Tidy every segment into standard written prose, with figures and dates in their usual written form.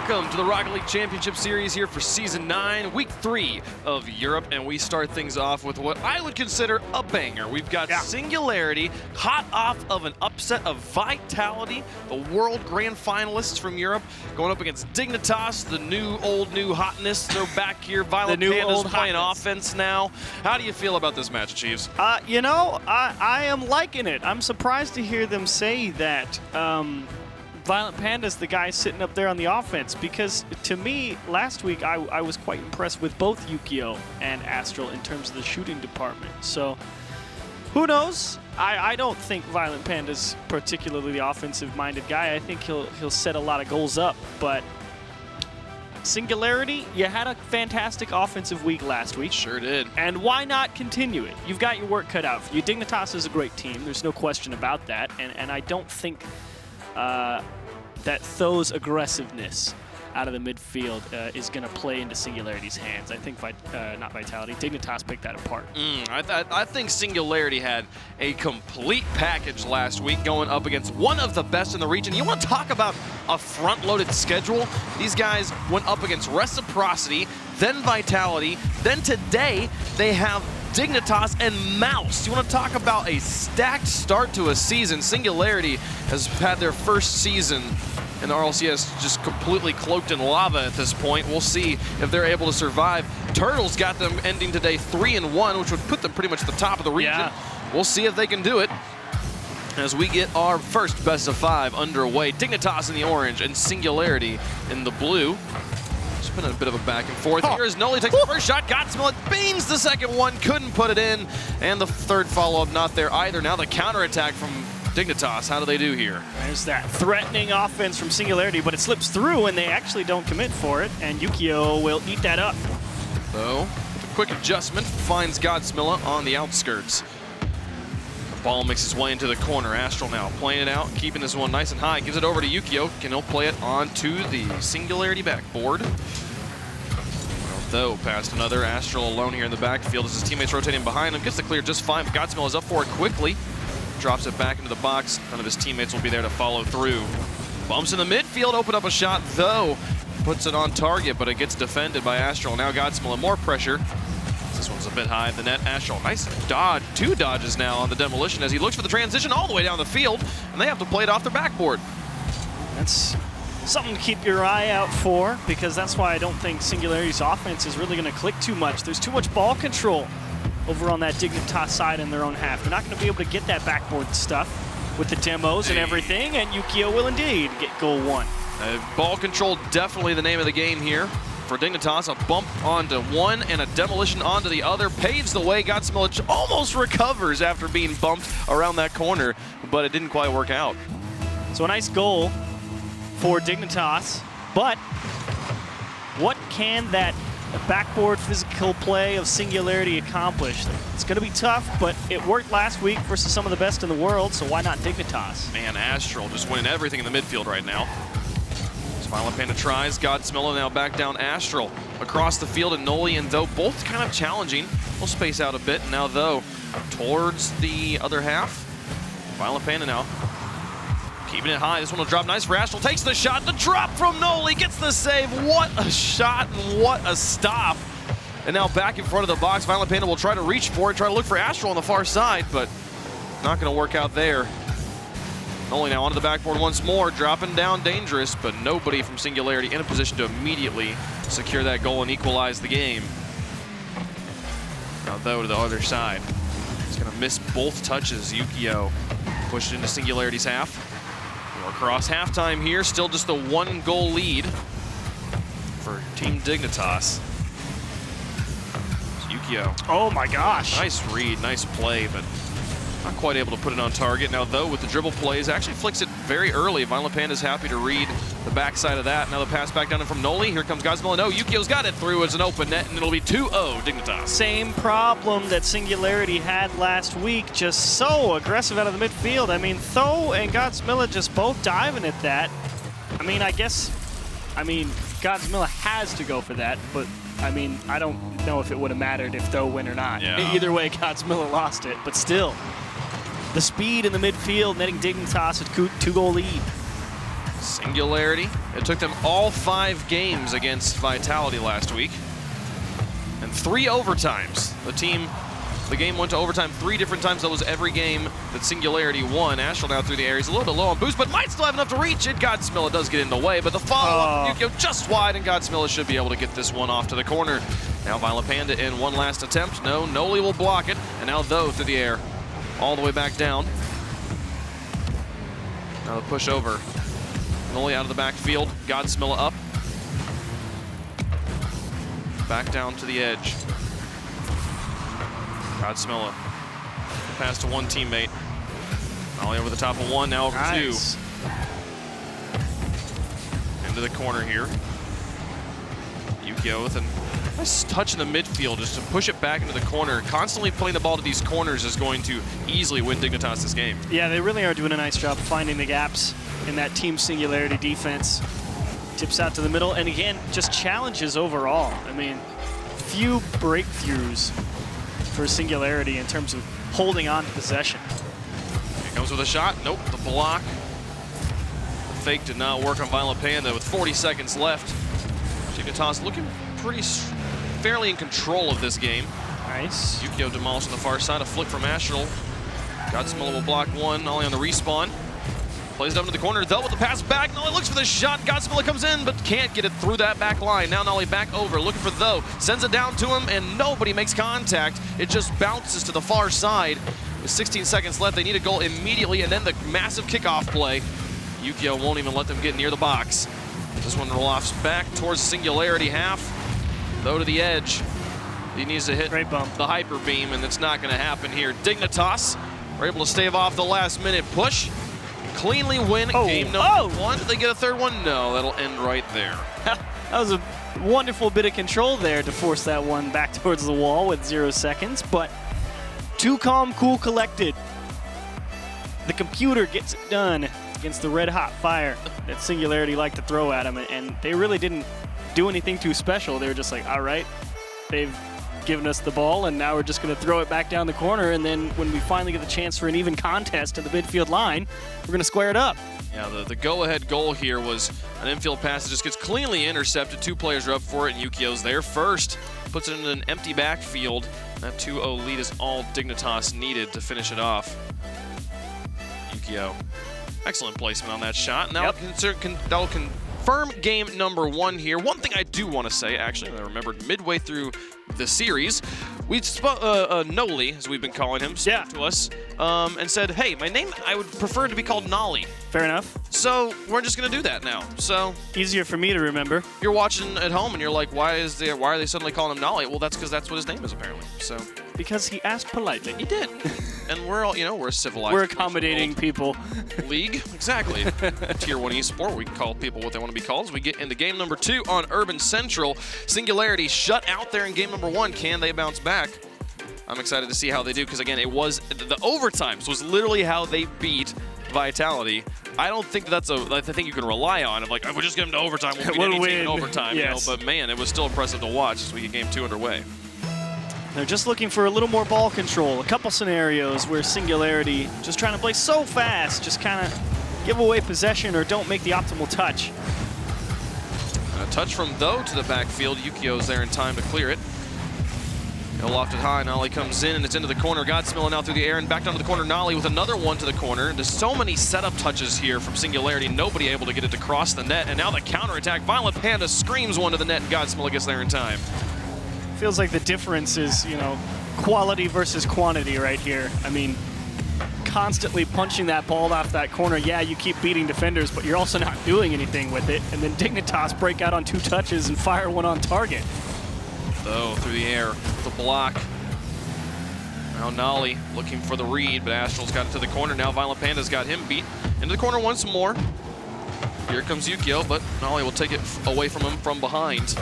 Welcome to the Rocket League Championship Series here for Season 9, Week 3 of Europe, and we start things off with what I would consider a banger. We've got Singularity, hot off of an upset of Vitality, the world grand finalists from Europe, going up against Dignitas, the new hotness. They're back here. Violent Panda's playing offense now. How do you feel about this match, Chiefs? You know, I am liking it. I'm surprised to hear them say that Violent Panda's the guy sitting up there on the offense, because to me, last week I was quite impressed with both Yukio and Astral in terms of the shooting department. So who knows? I don't think Violent Panda's particularly the offensive-minded guy. I think he'll set a lot of goals up, but Singularity, you had a fantastic offensive week last week. Sure did. And why not continue it? You've got your work cut out for you. Dignitas is a great team. There's no question about that. And I don't think that Tho's aggressiveness out of the midfield is going to play into Singularity's hands. I think, not Vitality, Dignitas picked that apart. I think Singularity had a complete package last week going up against one of the best in the region. You want to talk about a front-loaded schedule? These guys went up against Reciprocity, then Vitality, then today they have Dignitas and Mouse. You want to talk about a stacked start to a season? Singularity has had their first season in the RLCS just completely cloaked in lava at this point. We'll see if they're able to survive. Turtles got them ending today 3-1, which would put them pretty much at the top of the region. Yeah. We'll see if they can do it as we get our first best of 5 underway. Dignitas in the orange and Singularity in the blue. It's been a bit of a back and forth here as Noli takes the first shot. Godsmill beans the second one, couldn't put it in. And the third follow-up not there either. Now the counterattack from Dignitas. How do they do here? There's that threatening offense from Singularity, but it slips through and they actually don't commit for it, and Yukio will eat that up. So, with a quick adjustment, finds Godsmilla on the outskirts. The ball makes its way into the corner. Astral now playing it out, keeping this one nice and high. Gives it over to Yukio, and he'll play it onto the Singularity backboard. Though past another. Astral alone here in the backfield as his teammates rotating behind him. Gets the clear just fine, but Godsmill is up for it quickly. Drops it back into the box. None of his teammates will be there to follow through. Bumps in the midfield, open up a shot, though. Puts it on target, but it gets defended by Astral. Now Godsmill and more pressure. This one's a bit high in the net. Astral, nice dodge. 2 dodges now on the demolition as he looks for the transition all the way down the field, and they have to play it off their backboard. That's something to keep your eye out for, because that's why I don't think Singularity's offense is really going to click too much. There's too much ball control over on that Dignitas side in their own half. They're not going to be able to get that backboard stuff with the demos and everything, and Yukio will indeed get goal 1. Ball control definitely the name of the game here for Dignitas. A bump onto one and a demolition onto the other. Paves the way. Godsmill almost recovers after being bumped around that corner, but it didn't quite work out. So a nice goal for Dignitas, but what can that backboard physical play of Singularity accomplish? It's going to be tough, but it worked last week versus some of the best in the world, so why not Dignitas? Man, Astral just winning everything in the midfield right now. Violent Panda tries. Godsmilla now back down Astral across the field, and Noli and Though both kind of challenging. We'll space out a bit. Now Though towards the other half. Violent Panda now keeping it high. This one will drop nice for Astral. Takes the shot. The drop from Noli. Gets the save. What a shot and what a stop. And now back in front of the box. Violent Panda will try to reach for it. Try to look for Astral on the far side, but not going to work out there. Noli now onto the backboard once more. Dropping down dangerous, but nobody from Singularity in a position to immediately secure that goal and equalize the game. Now Though to the other side. He's going to miss both touches. Yukio pushed into Singularity's half. We're across halftime here, still just the 1-goal lead for Team Dignitas. Yukio. Oh my gosh. Nice read, nice play, but not quite able to put it on target. Now Though with the dribble plays, actually flicks it very early. Violent Panda's happy to read the backside of that. Now the pass back down from Noli. Here comes Godsmill. No, Yukio's got it through as an open net, and it'll be 2-0 Dignitas. Same problem that Singularity had last week, just so aggressive out of the midfield. I mean, Though and Godsmilla just both diving at that. I mean, Godsmilla has to go for that, but I mean, I don't know if it would have mattered if Though win or not. Yeah. Either way, Godsmilla lost it, but still. The speed in the midfield, netting Dignitas a 2-goal lead. Singularity. It took them all 5 games against Vitality last week. And 3 overtimes. The game went to overtime 3 different times. That was every game that Singularity won. Astral now through the air. He's a little bit low on boost, but might still have enough to reach it. Godsmilla does get in the way, but the follow-up from Yukio just wide, and Godsmilla should be able to get this one off to the corner. Now Violent Panda in one last attempt. No, Noli will block it. And now Though through the air. All the way back down. Now the push over. Noli out of the backfield. Godsmilla up. Back down to the edge. Godsmilla. Pass to one teammate. Noli over the top of one, now over 2. Into the corner here. Yukio with a nice touch in the midfield just to push it back into the corner. Constantly playing the ball to these corners is going to easily win Dignitas this game. Yeah, they really are doing a nice job finding the gaps in that Team Singularity defense. Tips out to the middle, and again, just challenges overall. I mean, few breakthroughs for Singularity in terms of holding on to possession. Here comes with a shot. Nope, the block. The fake did not work on Violent Panda with 40 seconds left. Dignitas looking fairly in control of this game. Nice. Yukio demolished on the far side. A flick from Astral. Godsmilla will block one, Noli on the respawn. Plays down to the corner, Though with the pass back. Noli looks for the shot. Godsmilla comes in, but can't get it through that back line. Now Noli back over, looking for Though. Sends it down to him, and nobody makes contact. It just bounces to the far side. With 16 seconds left, they need a goal immediately, and then the massive kickoff play. Yukio won't even let them get near the box. This one rolls back towards Singularity half. Though to the edge. He needs to hit the hyper beam, and it's not going to happen here. Dignitas are able to stave off the last-minute push. Cleanly win game number 1. Did they get a third one? No, that'll end right there. That was a wonderful bit of control there to force that one back towards the wall with 0 seconds, but too calm, cool, collected. The computer gets it done against the red-hot fire that Singularity liked to throw at him, and they really didn't do anything too special. They were just like, all right, they've given us the ball, and now we're just going to throw it back down the corner, and then when we finally get the chance for an even contest at the midfield line, we're going to square it up. Yeah, the go-ahead goal here was an infield pass that just gets cleanly intercepted. 2 players are up for it, and Yukio's there first. Puts it in an empty backfield. That 2-0 lead is all Dignitas needed to finish it off. Yukio, excellent placement on that shot. Now that'll confirm game number 1 here. One thing I do want to say, actually, I remembered midway through the series, Noli, as we've been calling him, spoke to us and said, hey, my name, I would prefer to be called Nolly. Fair enough. So we're just going to do that now. So easier for me to remember. You're watching at home and you're like, why are they suddenly calling him Nolly? Well, that's because that's what his name is, apparently. So because he asked politely. He did. And we're all, we're civilized. We're accommodating people. League, exactly. Tier 1 esport, we can call people what they want to be called. As we get into game number 2 on Urban Central. Singularity shut out there in game number 1. Can they bounce back? I'm excited to see how they do, because again, it was the overtimes was literally how they beat Vitality. I don't think that's a thing you can rely on. Of like, if we just get them to overtime, we'll beat any team in overtime. Yes. But man, it was still impressive to watch as we get game 2 underway. They're just looking for a little more ball control. A couple scenarios where Singularity just trying to play so fast, just kind of give away possession or don't make the optimal touch. A touch from Though to the backfield. Yukio's there in time to clear it. He'll loft it high. Nolly comes in, and it's into the corner. Godsmilla now through the air and back down to the corner. Nolly with another one to the corner. There's so many setup touches here from Singularity. Nobody able to get it to cross the net. And now the counterattack. Violent Panda screams one to the net, and Godsmilla gets there in time. Feels like the difference is, quality versus quantity right here. I mean, constantly punching that ball off that corner. Yeah, you keep beating defenders, but you're also not doing anything with it. And then Dignitas break out on 2 touches and fire one on target. Though through the air, the block. Now Nolly looking for the read, but Astral's got it to the corner. Now Violent Panda's got him beat. Into the corner once more. Here comes Yukio, but Nolly will take it away from him from behind.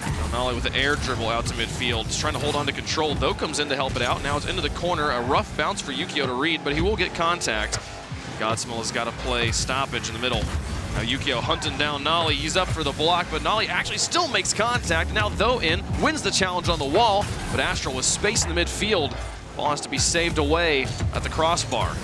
Now Nolly with the air dribble out to midfield. Just trying to hold on to control. Though comes in to help it out. Now it's into the corner. A rough bounce for Yukio to read, but he will get contact. Godsmilla's got to play stoppage in the middle. Now Yukio hunting down Nolly. He's up for the block, but Nolly actually still makes contact. Now Though in, wins the challenge on the wall, but Astral with space in the midfield. Ball has to be saved away at the crossbar.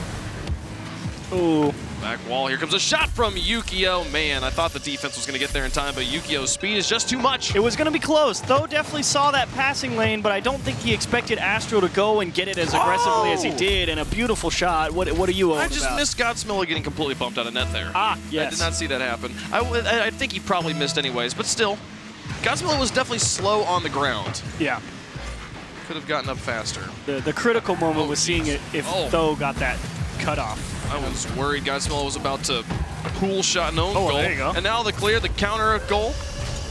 Ooh. Back wall, here comes a shot from Yukio. Man, I thought the defense was gonna get there in time, but Yukio's speed is just too much. It was going to be close. Tho definitely saw that passing lane, but I don't think he expected Astro to go and get it as aggressively as he did, and a beautiful shot. What are you on I just missed Godsmiller getting completely bumped out of net there. Ah, yes. I did not see that happen. I think he probably missed anyways, but still, Godsmiller was definitely slow on the ground. Yeah. Could have gotten up faster. The critical moment was seeing it if Tho got that cut off. I was worried Godsmiller was about to pool shot an own goal. There you go. And now the clear, the counter goal,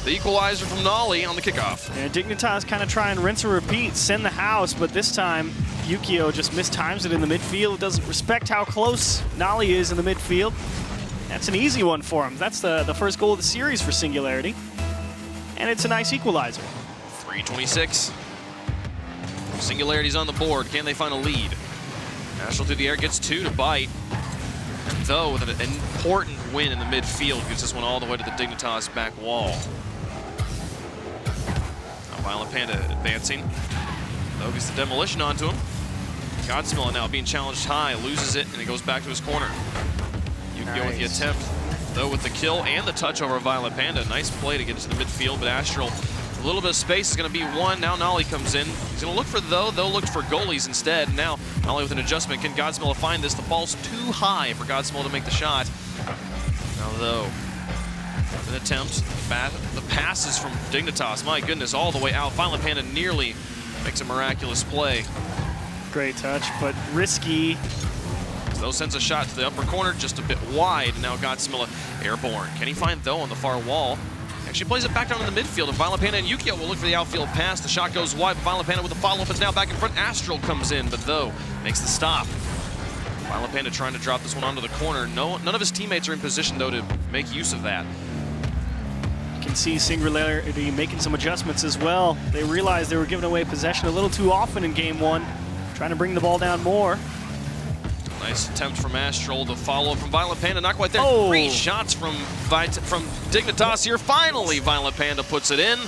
the equalizer from Nolly on the kickoff. And Dignitas kind of try and rinse and repeat, send the house, but this time Yukio just mistimes it in the midfield, doesn't respect how close Nolly is in the midfield. That's an easy one for him. That's the first goal of the series for Singularity. And it's a nice equalizer. 3:26. Singularity's on the board. Can they find a lead? Astral through the air gets 2 to bite. Though with an important win in the midfield, gets this one all the way to the Dignitas back wall. Now Violent Panda advancing. Though gets the demolition onto him. Godsmiller now being challenged high, loses it, and it goes back to his corner. Yukio with the attempt. Though with the kill and the touch over Violent Panda. Nice play to get into the midfield, but Astral, a little bit of space is going to be one. Now Nolly comes in. He's going to look for Though looked for goalies instead. Now Nolly with an adjustment. Can Godsmiller find this? The ball's too high for Godsmiller to make the shot. Now Though, an attempt. The passes from Dignitas, my goodness, all the way out. Violent Panda nearly makes a miraculous play. Great touch, but risky. Though sends a shot to the upper corner, just a bit wide. Now Godsmiller airborne. Can he find Though on the far wall? Actually plays it back down in the midfield, and Violent Panda and Yukio will look for the outfield pass. The shot goes wide, but Violent Panda with the follow-up is now back in front. Astral comes in, but Though makes the stop. Violent Panda trying to drop this one onto the corner. None of his teammates are in position, though, to make use of that. You can see Singularity making some adjustments as well. They realized they were giving away possession a little too often in Game 1, trying to bring the ball down more. Nice attempt from Astral. The follow-up from Violent Panda, not quite there. Oh. 3 shots from Dignitas here. Finally, Violent Panda puts it in,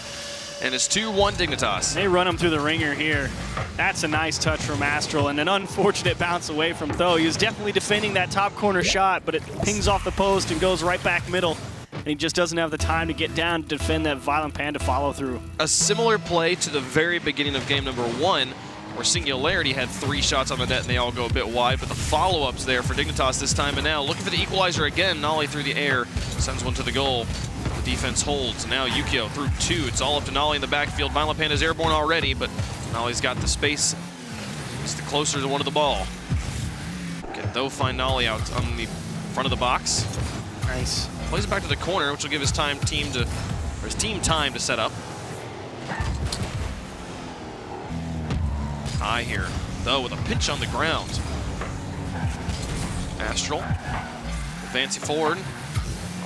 and it's 2-1 Dignitas. They run him through the ringer here. That's a nice touch from Astral, and an unfortunate bounce away from Though. He was definitely defending that top corner shot, but it pings off the post and goes right back middle. And he just doesn't have the time to get down to defend that Violent Panda follow-through. A similar play to the very beginning of game number 1, where Singularity had 3 shots on the net and they all go a bit wide, but the follow-up's there for Dignitas this time. And now looking for the equalizer again. Nolly through the air sends one to the goal. The defense holds. Now Yukio through 2. It's all up to Nolly in the backfield. Violent Panda's airborne already, but Nolly's got the space. He's the closer to one of the ball. Can Though find Nolly out on the front of the box. Nice. Plays it back to the corner, which will give his team time to set up. High here, Though with a pinch on the ground. Astral advancing forward.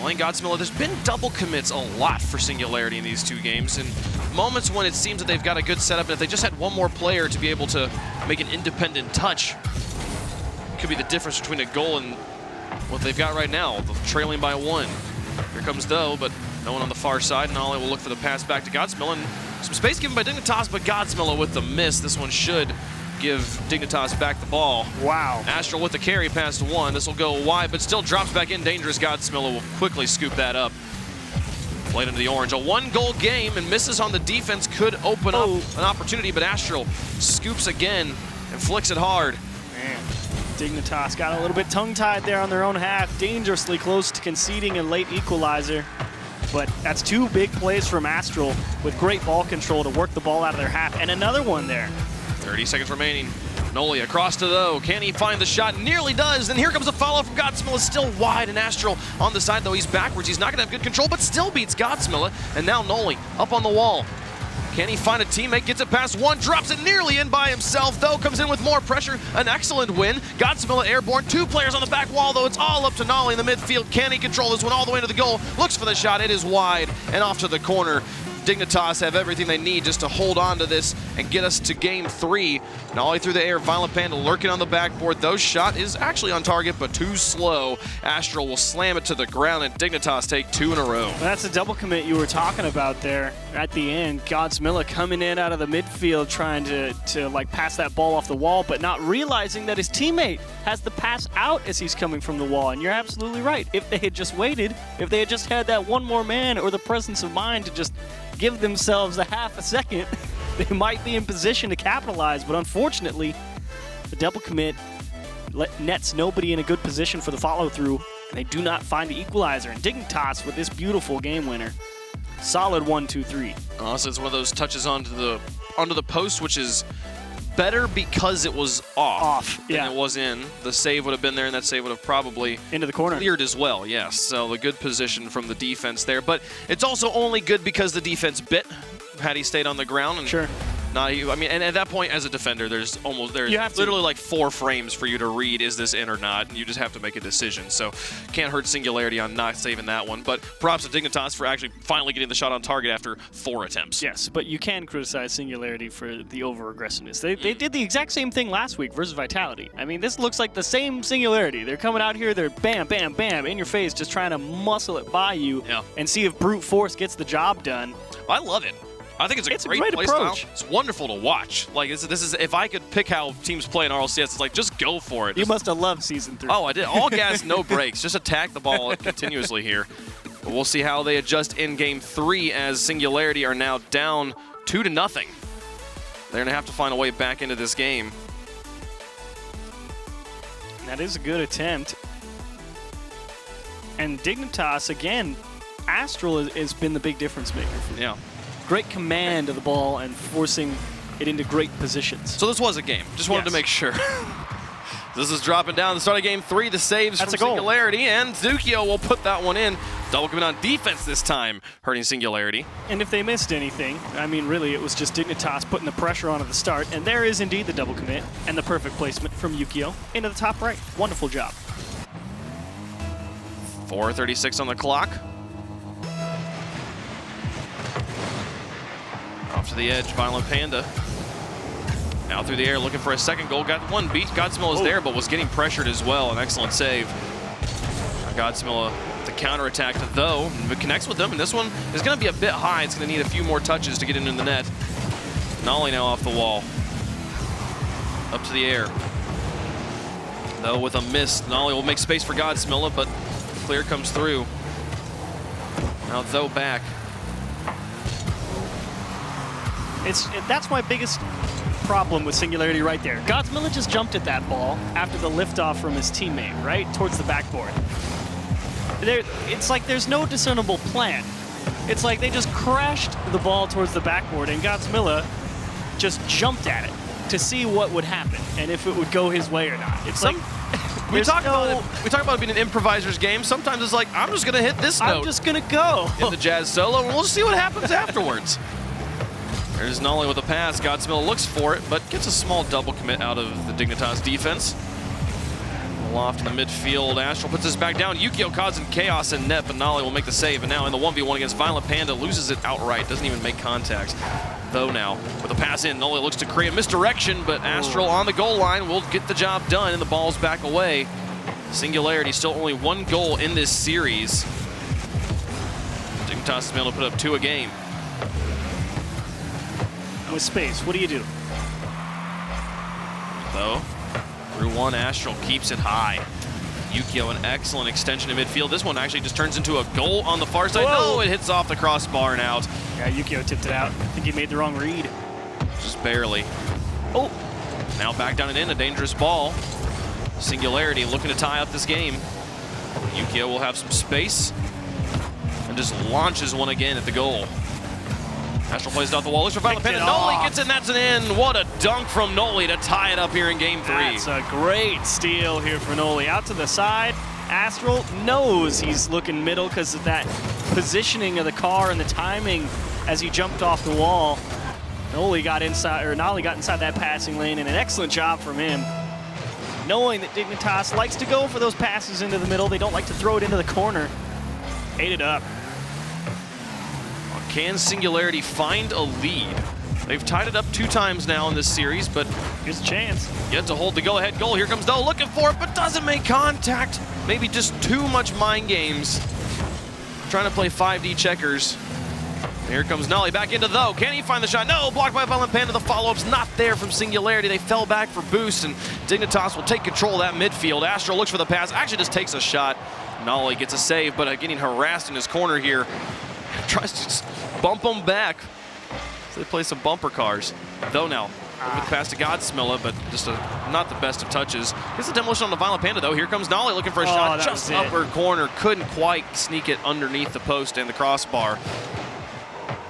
Elaine Godsmiller, there's been double commits a lot for Singularity in these 2 games, and moments when it seems that they've got a good setup, and if they just had one more player to be able to make an independent touch, it could be the difference between a goal and what they've got right now, trailing by 1. Here comes Though, but no one on the far side, and Ollie will look for the pass back to Godsmiller. And some space given by Dignitas, but Godsmiller with the miss. This one should give Dignitas back the ball. Wow. Astral with the carry past 1. This will go wide, but still drops back in. Dangerous. Godsmiller will quickly scoop that up. Played into the orange. A 1-goal game, and misses on the defense could open up an opportunity, but Astral scoops again and flicks it hard. Man, Dignitas got a little bit tongue-tied there on their own half. Dangerously close to conceding a late equalizer. But that's 2 big plays from Astral with great ball control to work the ball out of their half. And another one there. 30 seconds remaining. Nolly across to Though. Can he find the shot? Nearly does. Then here comes a follow from Godsmiller. Still wide, and Astral on the side, though. He's backwards. He's not going to have good control, but still beats Godsmiller. And now Nolly up on the wall. Can he find a teammate? Gets it past 1, drops it nearly in by himself. Though comes in with more pressure. An excellent win. Godsmiller airborne. 2 players on the back wall, though. It's all up to Nolly in the midfield. Can he control this one all the way to the goal? Looks for the shot. It is wide and off to the corner. Dignitas have everything they need just to hold on to this and get us to game 3. Nolly through the air, Violent Panda lurking on the backboard. Though shot is actually on target, but too slow. Astral will slam it to the ground, and Dignitas take 2 in a row. That's a double commit you were talking about there at the end. Godsmilla coming in out of the midfield trying to like pass that ball off the wall, but not realizing that his teammate has the pass out as he's coming from the wall. And you're absolutely right. If they had just waited, if they had just had that one more man or the presence of mind to just give themselves a half a second, they might be in position to capitalize. But unfortunately, the double commit nets nobody in a good position for the follow-through, and they do not find the equalizer. And Dignitas with this beautiful game winner. Solid 1-2-3. Also, it's one of those touches onto the post, which is better because it was off than it was in. The save would have been there, and that save would have probably into the corner cleared as well. Yes, so a good position from the defense there. But it's also only good because the defense bit had he stayed on the ground. And sure. I mean, and at that point, as a defender, there's literally like 4 frames for you to read, is this in or not, and you just have to make a decision. So can't hurt Singularity on not saving that one. But props to Dignitas for actually finally getting the shot on target after 4 attempts. Yes, but you can criticize Singularity for the over-aggressiveness. They did the exact same thing last week versus Vitality. I mean, this looks like the same Singularity. They're coming out here, they're bam, bam, bam, in your face, just trying to muscle it by you and see if brute force gets the job done. I love it. I think it's a great play approach. Style. It's wonderful to watch. Like this is if I could pick how teams play in RLCS, it's like just go for it. You must have loved Season 3. Oh, I did. All gas, no brakes. Just attack the ball continuously here. But we'll see how they adjust in game 3 as Singularity are now down 2-0. They're going to have to find a way back into this game. That is a good attempt. And Dignitas, again, Astral has been the big difference maker for them. Yeah. Great command of the ball and forcing it into great positions. So this was a game. Just wanted to make sure. This is dropping down the start of game 3. The saves from Singularity, and Zukio will put that one in. Double commit on defense this time, hurting Singularity. And if they missed anything, I mean, really, it was just Dignitas putting the pressure on at the start. And there is indeed the double commit and the perfect placement from Yukio into the top right. Wonderful job. 4:36 on the clock. Off to the edge, Violent Panda. Now through the air, looking for a second goal. Got one beat. Godsmilla is there, but was getting pressured as well. An excellent save. Godsmilla, the counterattack, though, connects with them. And this one is going to be a bit high. It's going to need a few more touches to get into the net. Nolly now off the wall. Up to the air. Though with a miss, Nolly will make space for Godsmilla, but clear comes through. Now though back. That's my biggest problem with Singularity right there. Godsmilla just jumped at that ball after the liftoff from his teammate, right? Towards the backboard. It's like there's no discernible plan. It's like they just crashed the ball towards the backboard and Godsmilla just jumped at it to see what would happen and if it would go his way or not. It's like we talk about it being an improviser's game. Sometimes it's like, I'm just going to hit this note. I'm just going to go. Hit the jazz solo, and we'll see what happens afterwards. There's Nolly with a pass. Godsmilla looks for it, but gets a small double commit out of the Dignitas defense. Loft in the midfield. Astral puts this back down. Yukio causing chaos in net, but Nolly will make the save. And now in the 1v1 against Violent Panda, loses it outright. Doesn't even make contact. Though now, with a pass in, Nolly looks to create a misdirection, but Astral on the goal line will get the job done, and the ball's back away. Singularity still only 1 goal in this series. Dignitas has been able to put up 2 a game. With space, what do you do? Though, through 1, Astral keeps it high. Yukio, an excellent extension in midfield. This one actually just turns into a goal on the far side. Whoa. No, it hits off the crossbar and out. Yeah, Yukio tipped it out. I think he made the wrong read. Just barely. Oh! Now back down and in, a dangerous ball. Singularity looking to tie up this game. Yukio will have some space and just launches one again at the goal. Astral plays it off the wall. Looks for Violent Panda. Nolly gets in. That's an in. What a dunk from Nolly to tie it up here in game 3. That's a great steal here for Nolly. Out to the side. Astral knows he's looking middle because of that positioning of the car and the timing as he jumped off the wall. Nolly got inside that passing lane, and an excellent job from him. Knowing that Dignitas likes to go for those passes into the middle. They don't like to throw it into the corner. Ate it up. Can Singularity find a lead? They've tied it up 2 times now in this series, but here's a chance. Yet to hold the go-ahead goal. Here comes Doe looking for it, but doesn't make contact. Maybe just too much mind games. Trying to play 5D checkers. Here comes Nolly back into Though. Can he find the shot? No, blocked by Violent Panda. The follow-up's not there from Singularity. They fell back for boost, and Dignitas will take control of that midfield. Astro looks for the pass, actually just takes a shot. Nolly gets a save, but getting harassed in his corner here. Tries to just bump him back. So they play some bumper cars. Though now, with the pass to Godsmilla, but just not the best of touches. Gets the demolition on the Violent Panda, though. Here comes Nolly looking for a shot. Just upper corner. Couldn't quite sneak it underneath the post and the crossbar.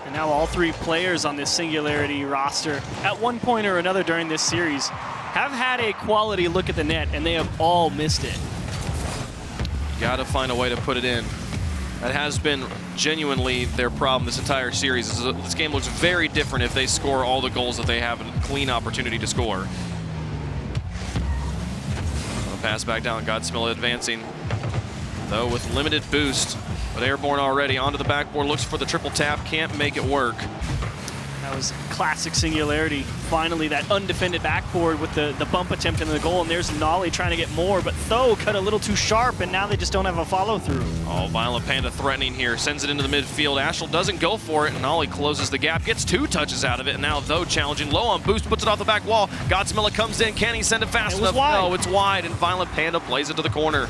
And now all 3 players on this Singularity roster, at one point or another during this series, have had a quality look at the net, and they have all missed it. Got to find a way to put it in. That has been genuinely their problem this entire series. This game looks very different if they score all the goals that they have a clean opportunity to score. Pass back down, Godsmilla advancing, though with limited boost, but airborne already. Onto the backboard, looks for the triple tap, can't make it work. That was classic Singularity. Finally, that undefended backboard with the bump attempt into the goal, and there's Nolly trying to get more, but Though cut a little too sharp, and now they just don't have a follow-through. Oh, Violent Panda threatening here, sends it into the midfield. Astral doesn't go for it, and Nolly closes the gap, gets 2 touches out of it, and now Though challenging, low on boost, puts it off the back wall. Godsmilla comes in, can he send it fast enough? No, it's wide, and Violent Panda plays it to the corner.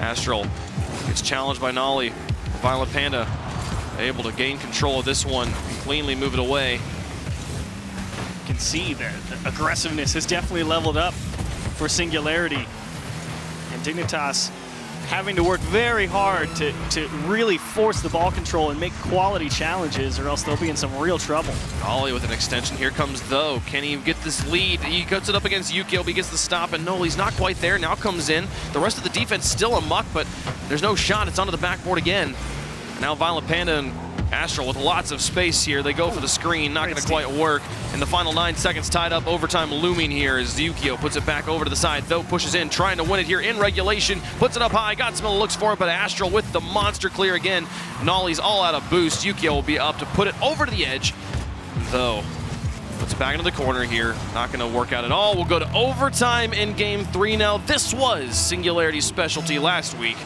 Astral gets challenged by Nolly. Violent Panda able to gain control of this one, cleanly move it away. You can see that the aggressiveness has definitely leveled up for Singularity. And Dignitas having to work very hard to really force the ball control and make quality challenges, or else they'll be in some real trouble. Nolly with an extension. Here comes Though. Can he get this lead? He cuts it up against Yukio, but he gets the stop, and no, he's not quite there. Now comes in. The rest of the defense still amuck, but there's no shot. It's onto the backboard again. Now Violent Panda and Astral with lots of space here. They go for the screen, not going to quite work. In the final 9 seconds, tied up, overtime looming here as Yukio puts it back over to the side. Though pushes in, trying to win it here in regulation. Puts it up high. Godsmilla looks for it, but Astral with the monster clear again. Nolly's all out of boost. Yukio will be up to put it over to the edge. Though puts it back into the corner here. Not going to work out at all. We'll go to overtime in Game 3 now. This was Singularity's specialty last week.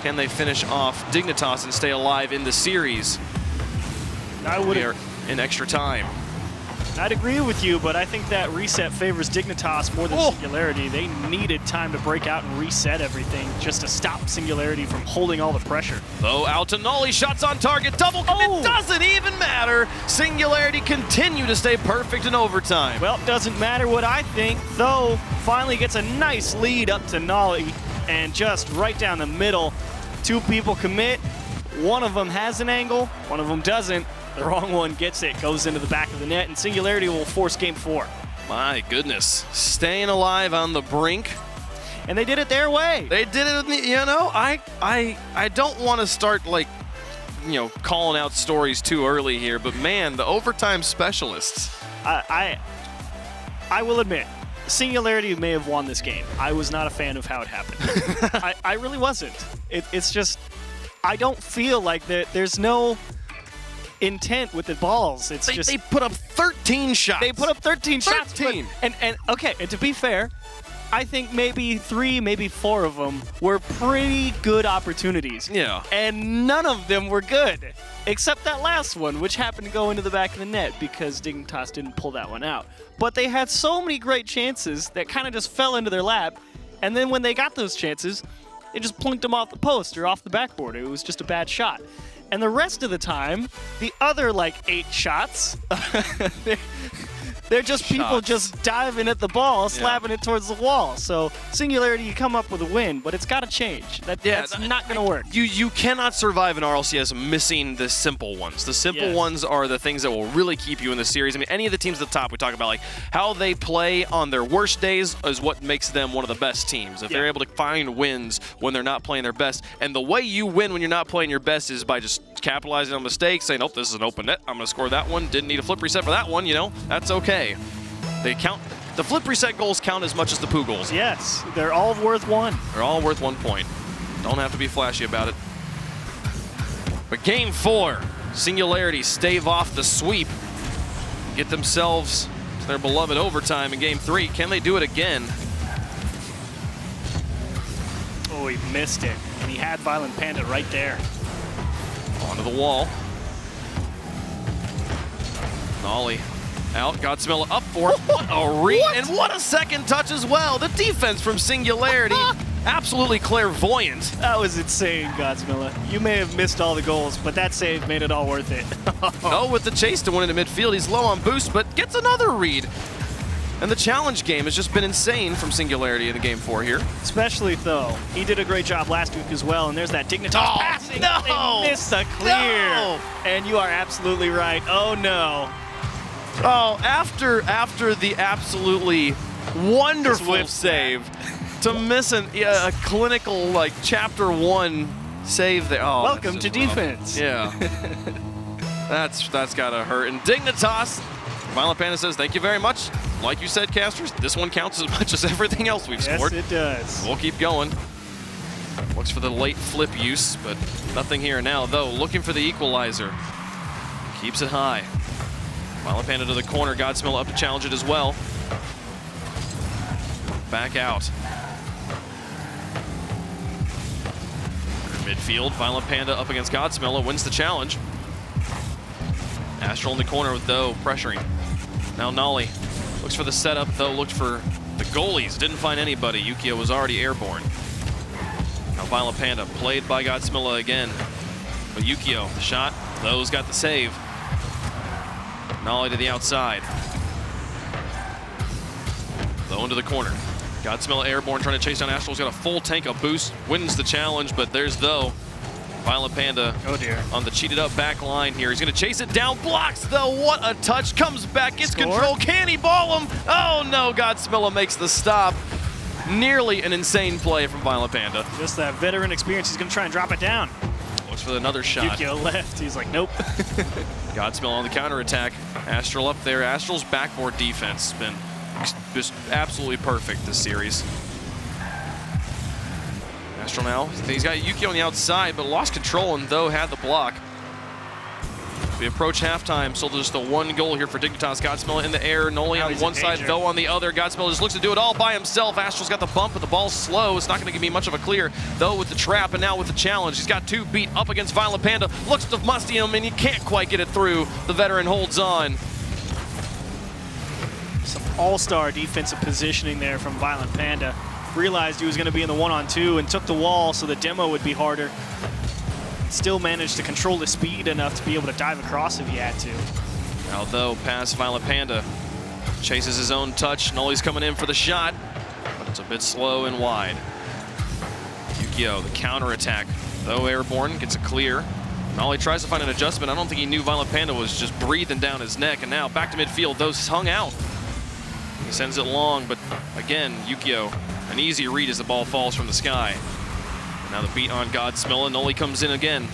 Can they finish off Dignitas and stay alive in the series? We are in extra time. I'd agree with you, but I think that reset favors Dignitas more than Singularity. They needed time to break out and reset everything just to stop Singularity from holding all the pressure. Though out to Nolly, shots on target, double commit, doesn't even matter. Singularity continue to stay perfect in overtime. Well, doesn't matter what I think. Though finally gets a nice lead up to Nolly, and just right down the middle, 2 people commit. One of them has an angle, one of them doesn't. The wrong one gets it, goes into the back of the net, and Singularity will force Game 4. My goodness, staying alive on the brink. And they did it their way. They did it, you know, I don't want to start, like, you know, calling out stories too early here, but man, the overtime specialists. I will admit, Singularity may have won this game. I was not a fan of how it happened. I really wasn't. It's just, I don't feel like there's no intent with the balls. It's just they put up 13 shots. They put up 13 shots. 13. And okay, and to be fair, I think maybe 3, maybe 4 of them were pretty good opportunities. Yeah. And none of them were good, except that last one, which happened to go into the back of the net because Dignitas didn't pull that one out. But they had so many great chances that kind of just fell into their lap, and then when they got those chances, they just plunked them off the post or off the backboard. It was just a bad shot. And the rest of the time, the other, like, 8 shots, they're just people just diving at the ball, slapping it towards the wall. So Singularity, you come up with a win, but it's got to change. That's not going to work. You cannot survive in RLCS missing the simple ones. The simple ones are the things that will really keep you in the series. I mean, any of the teams at the top, we talk about, like, how they play on their worst days is what makes them one of the best teams. If they're able to find wins when they're not playing their best. And the way you win when you're not playing your best is by just capitalizing on mistakes, saying, oh, this is an open net, I'm going to score that one, didn't need a flip reset for that one, you know, that's okay. They count, the flip reset goals count as much as the poo goals. Yes, they're all worth 1. They're all worth 1 point. Don't have to be flashy about it. But Game 4, Singularity stave off the sweep, get themselves to their beloved overtime in Game 3. Can they do it again? Oh, he missed it, and he had Violent Panda right there. Onto the wall. Nolly out, Godsmilla up for it. What a read, and what a second touch as well. The defense from Singularity, absolutely clairvoyant. That was insane, Godsmilla. You may have missed all the goals, but that save made it all worth it. Oh, with the chase to win into midfield, he's low on boost, but gets another read. And the challenge game has just been insane from Singularity in the Game 4 here. Especially though, he did a great job last week as well, and there's that Dignitas passing. No! They missed the clear. No! And you are absolutely right. Oh no. Oh, after the absolutely wonderful save to miss a clinical like Chapter 1 save there. Oh, welcome to defense. Yeah. that's gotta hurt. And Dignitas, Violent Panda says, thank you very much. Like you said, casters, this one counts as much as everything else we've scored. Yes, it does. We'll keep going. Looks for the late flip use, but nothing here now, though. Looking for the equalizer. Keeps it high. Violent Panda to the corner. Godsmilla up to challenge it as well. Back out. Midfield. Violent Panda up against Godsmilla. Wins the challenge. Astral in the corner with Though pressuring. Now Nolly looks for the setup, though looked for the goalies. Didn't find anybody. Yukio was already airborne. Now Violent Panda played by Godsmilla again. But Yukio, the shot. Though's got the save. Nolly to the outside. Though into the corner. Godsmilla airborne trying to chase down Astral's got a full tank of boost. Wins the challenge, but there's Though. Violent Panda on the cheated up back line here. He's going to chase it down. Blocks Though. What a touch. Comes back. Gets control. Can he ball him? Oh no. Godsmilla makes the stop. Nearly an insane play from Violent Panda. Just that veteran experience. He's going to try and drop it down. Looks for another shot. Yukio left. He's like, nope. Godsmilla on the counterattack. Astral up there. Astral's backboard defense has been just absolutely perfect this series. Astral now, he's got Yukio on the outside, but lost control and Though had the block. We approach halftime, so there's the one goal here for Dignitas. Godsmilla in the air, Noli on one side, Though on the other. Godsmilla just looks to do it all by himself. Astral's got the bump, but the ball's slow. It's not going to give me much of a clear. Though with the trap and now with the challenge. He's got two beat up against Violent Panda. Looks to musty him, and he can't quite get it through. The veteran holds on. Some all-star defensive positioning there from Violent Panda. Realized he was going to be in the 1-on-2 and took the wall so the demo would be harder. Still managed to control the speed enough to be able to dive across if he had to. Now Though past Violent Panda. Chases his own touch. Nolly's coming in for the shot, but it's a bit slow and wide. Yukio, the counterattack. Though airborne, gets a clear. Nolly tries to find an adjustment. I don't think he knew Violent Panda was just breathing down his neck. And now back to midfield. Though's hung out. He sends it long, but again, Yukio, an easy read as the ball falls from the sky. Now the beat on Godsmilla. Nolly comes in again.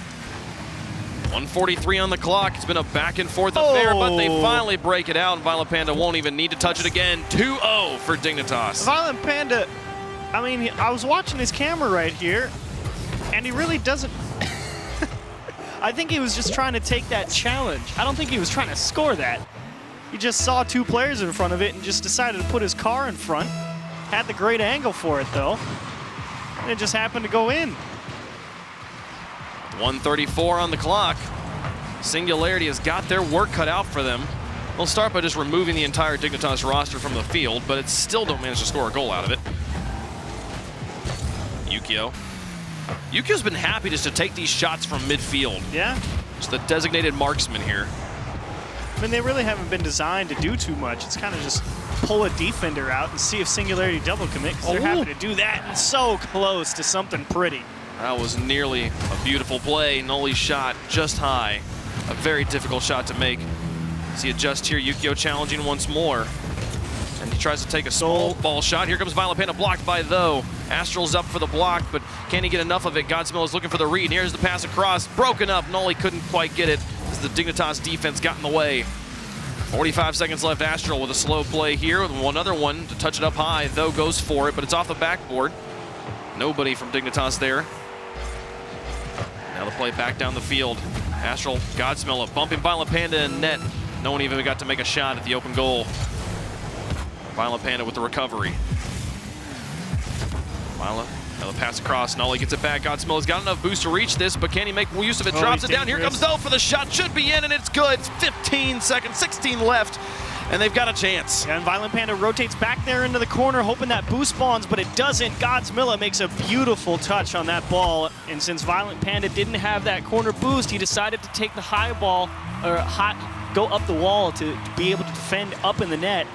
1:43 on the clock. It's been a back and forth affair, but they finally break it out, and Violent Panda won't even need to touch it again. 2-0 for Dignitas. Violent Panda, I mean, I was watching his camera right here, and he really doesn't... I think he was just trying to take that challenge. I don't think he was trying to score that. He just saw two players in front of it and just decided to put his car in front. Had the great angle for it, though. And it just happened to go in. 1:34 on the clock. Singularity has got their work cut out for them. They'll start by just removing the entire Dignitas roster from the field, but it still don't manage to score a goal out of it. Yukio. Yukio's been happy just to take these shots from midfield. Yeah. Just the designated marksman here. I mean, they really haven't been designed to do too much. It's kind of just pull a defender out and see if Singularity double commit, because they're happy to do that and so close to something pretty. That was nearly a beautiful play. Nolly's shot just high. A very difficult shot to make. See it just here. Yukio challenging once more. And he tries to take a small ball shot. Here comes Violent Panda, blocked by Though. Astral's up for the block, but can he get enough of it? Godsmilla's looking for the read. Here's the pass across. Broken up. Nolly couldn't quite get it as the Dignitas defense got in the way. 45 seconds left. Astral with a slow play here. With one other one to touch it up high. Though goes for it, but it's off the backboard. Nobody from Dignitas there. Now the play back down the field. Astral, Godsmilla bumping Violent Panda in net. No one even got to make a shot at the open goal. Violent Panda with the recovery. Violent, another pass across. Nolly gets it back. Godsmilla's got enough boost to reach this, but can he make use of it? Drops it down. Here comes Though for the shot. Should be in, and it's good. It's 15 seconds, 16 left, and they've got a chance. And Violent Panda rotates back there into the corner, hoping that boost spawns, but it doesn't. Godsmilla makes a beautiful touch on that ball, and since Violent Panda didn't have that corner boost, he decided to take the high ball, or go up the wall to be able to defend up in the net.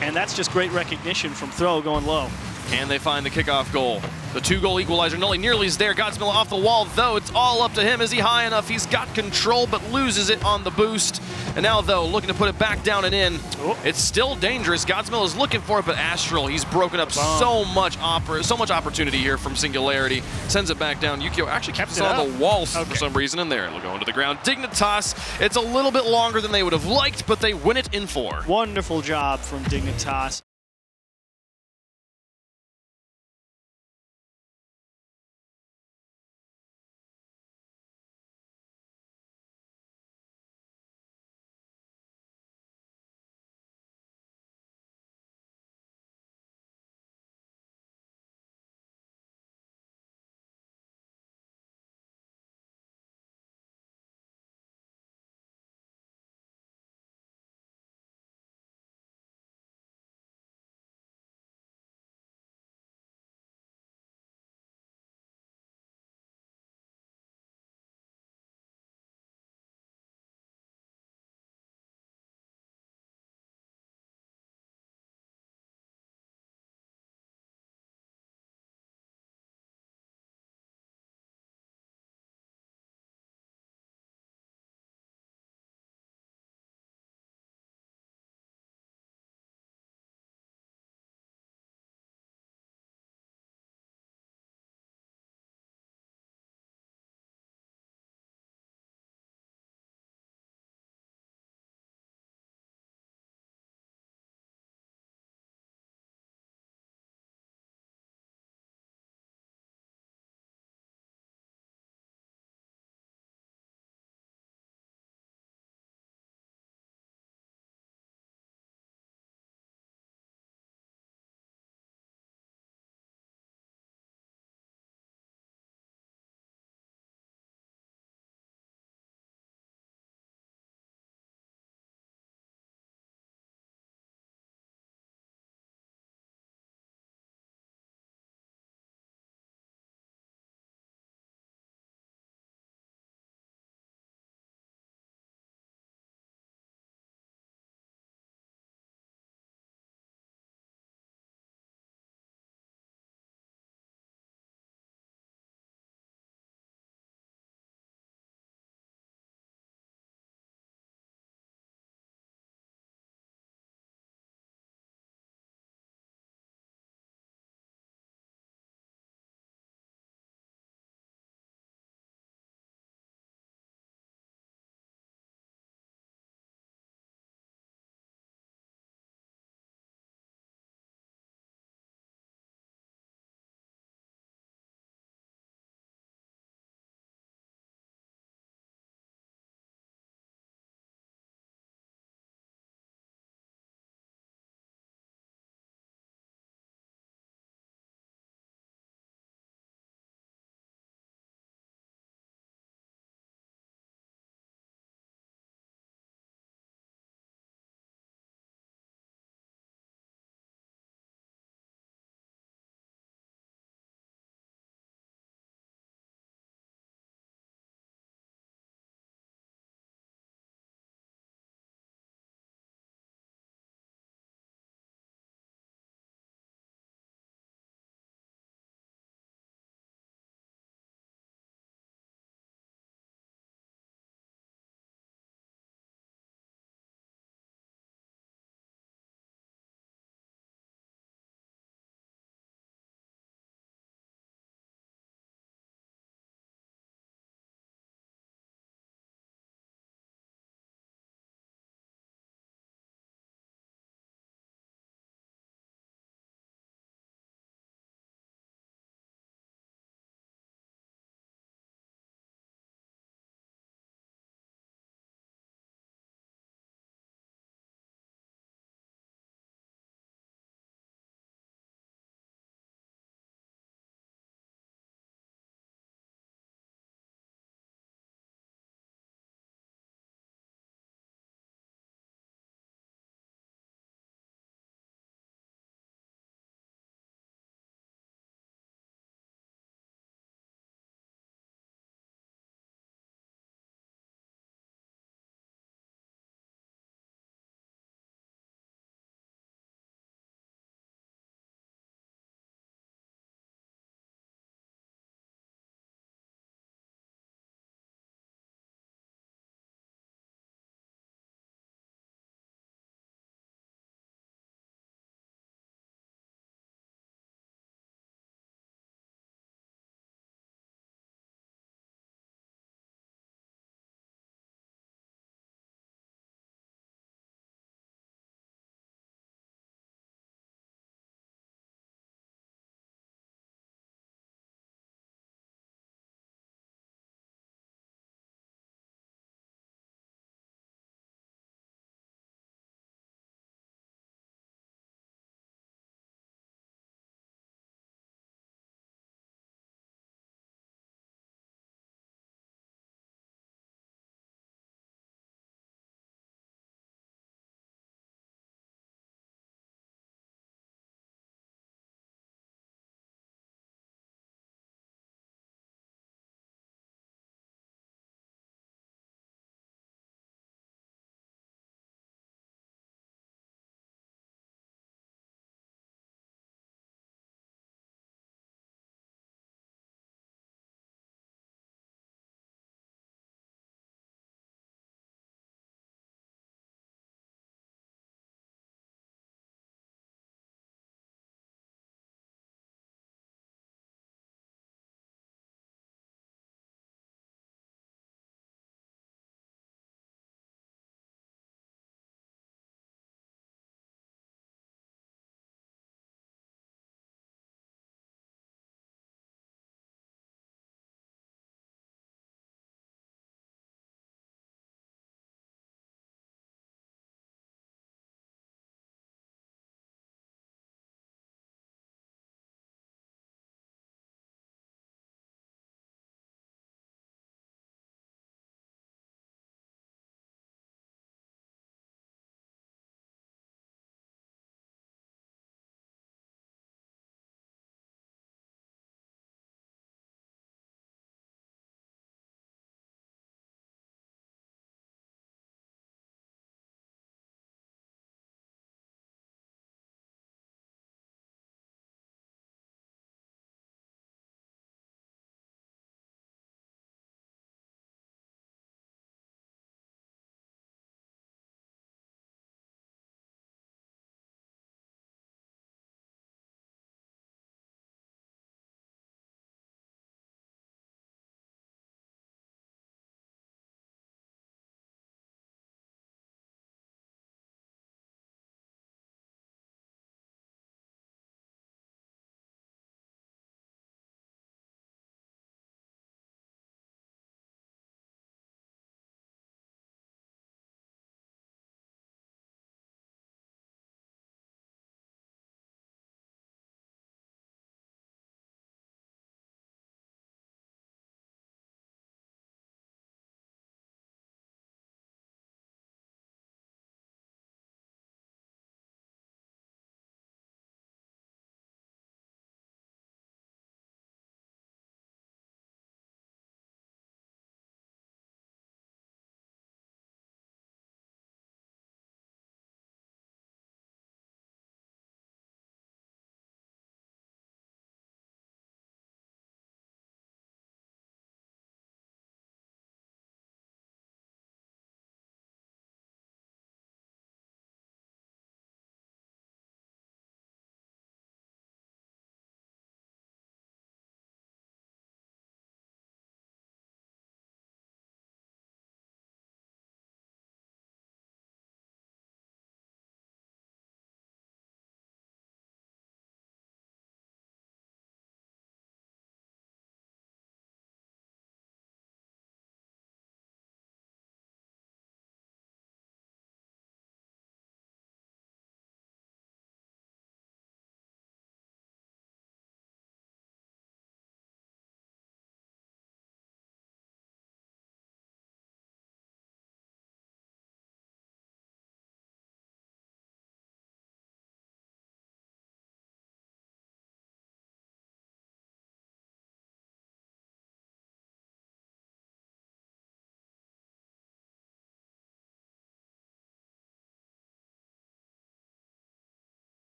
And that's just great recognition from Throw going low. Can they find the kickoff goal? The 2-goal equalizer. Nolly nearly is there. Godsmilla off the wall, though. It's all up to him. Is he high enough? He's got control, but loses it on the boost. And now, though, looking to put it back down and in. Oh. It's still dangerous. Godsmilla is looking for it, but Astral, he's broken up so much opportunity here from Singularity. Sends it back down. Yukio actually kept it on the wall for some reason in there. They'll go into the ground. Dignitas, it's a little bit longer than they would have liked, but they win it in 4. Wonderful job from Dignitas.